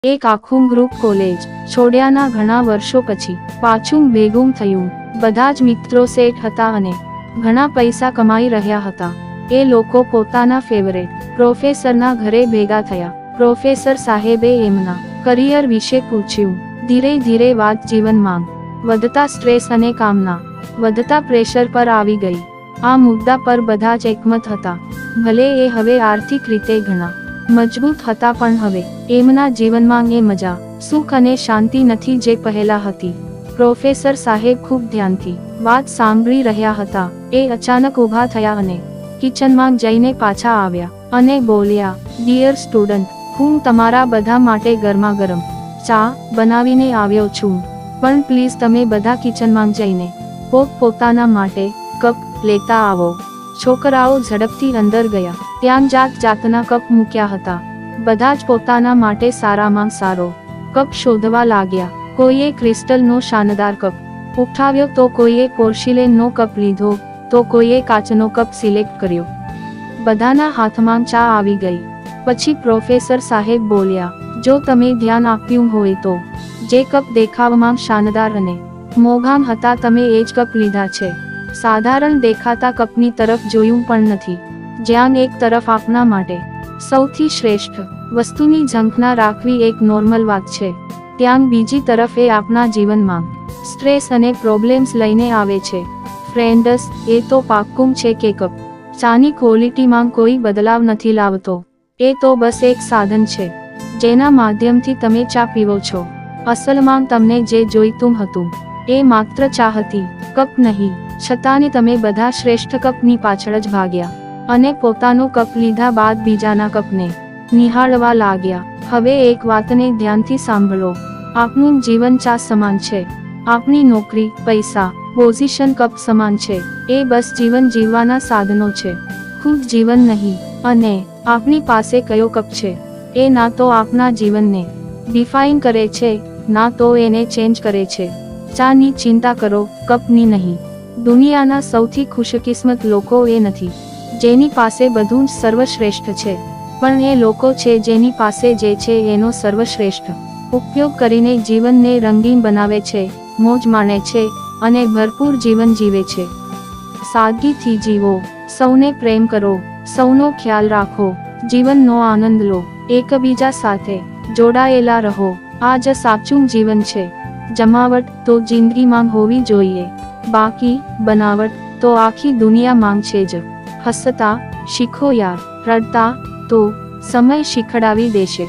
એક આખું group college છોડ્યાના ઘણા વર્ષો પછી પાછું ભેગું થયું. બધા જ મિત્રો સેટ હતા અને ઘણા પૈસા કમાઈ રહ્યા હતા. એ લોકો પોતાના ફેવરેટ પ્રોફેસરના ઘરે ભેગા થયા. પ્રોફેસર સાહેબે એમના કરિયર વિશે પૂછ્યું. ધીરે ધીરે વાત જીવનમાં વધતા સ્ટ્રેસ અને કામના વધતા પ્રેશર પર આવી ગઈ. આ મુદ્દા પર બધા જ એકમત હતા. ભલે એ હવે આર્થિક રીતે ઘણા મજબૂત હતા, પણ હવે એમના જીવનમાં એ મજા, સુખ અને શાંતિ નથી જે પહેલા હતી. પ્રોફેસર સાહેબ ખૂબ ધ્યાનથી વાત સાંભળી રહ્યા હતા. એ અચાનક ઊભા થયા અને કિચનમાં જઈને પાછા આવ્યા અને બોલ્યા, ડિયર સ્ટુડન્ટ, હું તમારા બધા માટે ગરમા ગરમ ચા બનાવીને આવ્યો છું, પણ પ્લીઝ તમે બધા કિચનમાં જઈને પોતાના માટે કપ લેતા આવો. છોકરાઓ ઝડપથી અંદર ગયા. ત્યાં જાત જાતના કપ મૂક્યા હતા. બધા જ પોતાના માટે સારામાં સારો કપ શોધવા લાગ્યા. કોઈએ ક્રિસ્ટલનો શાનદાર કપ ઉઠાવ્યો તો કોઈએ પોર્સિલેનનો કપ લીધો તો કોઈએ કાચનો કપ સિલેક્ટ કર્યો. બધાના હાથમાં ચા આવી ગઈ. પછી પ્રોફેસર સાહેબ બોલ્યા, જો તમે ધ્યાન આપ્યું હોય તો જે કપ દેખાવમાં શાનદાર અને મોંઘા હતા તમે એ જ કપ લીધા છે. સાધારણ દેખાતા કપની તરફ જોયું પણ નથી. જ્યાં એક તરફ આપના માટે સૌથી શ્રેષ્ઠ વસ્તુની ઝંખના રાખવી એક નોર્મલ વાત છે, ત્યાં બીજી તરફ એ આપના જીવનમાં સ્ટ્રેસ અને પ્રોબ્લેમ્સ લઈને આવે છે. ફ્રેન્ડ્સ, એ તો પાક્કું છે કે કપ ચાની ક્વોલિટીમાં કોઈ બદલાવ નથી લાવતો. એ તો બસ એક સાધન છે જેના માધ્યમથી તમે ચા પીવો છો. અસલમાં તમને જે જોઈતું હતું એ માત્ર ચા હતી, કપ નહીં. છતાંય તમે બધા શ્રેષ્ઠ કપની પાછળ જ ભાગ્યા અને પોતાનો કપ લીધા બાદ બીજાના કપને નિહાળવા લાગ્યા. હવે એક વાતને ધ્યાનથી સાંભળો, આપનું જીવન ચા સમાન છે. આપની નોકરી, પૈસા, પોઝિશન કપ સમાન છે. એ બસ જીવન જીવવાના સાધનો છે, ખુદ જીવન નહીં. અને આપની પાસે કયો કપ છે એ ના તો આપના જીવનને ડિફાઇન કરે છે, ના તો એને ચેન્જ કરે છે. ચાની ચિંતા કરો, કપની નહીં. દુનિયાના સૌથી ખુશકિસ્મત લોકો એ નથી જેની પાસે બધું જ સર્વશ્રેષ્ઠ છે, પણ એ લોકો છે જેની પાસે જે છે એનો સર્વશ્રેષ્ઠ ઉપયોગ કરીને જીવનને રંગીન બનાવે છે, મોજ માણે છે અને ભરપૂર જીવન જીવે છે. સાદગીથી જીવો, સૌને પ્રેમ કરો, સૌનો ખ્યાલ રાખો, જીવનનો આનંદ લો, એકબીજા સાથે જોડાયેલા રહો. આ જ સાચું જીવન છે. જમાવટ તો જિંદગીમાં હોવી જોઈએ, બાકી બનાવટ તો આખી દુનિયા માંગ છે જ. હસતા શીખો યાર, રડતા તો સમય શીખડાવી દેશે.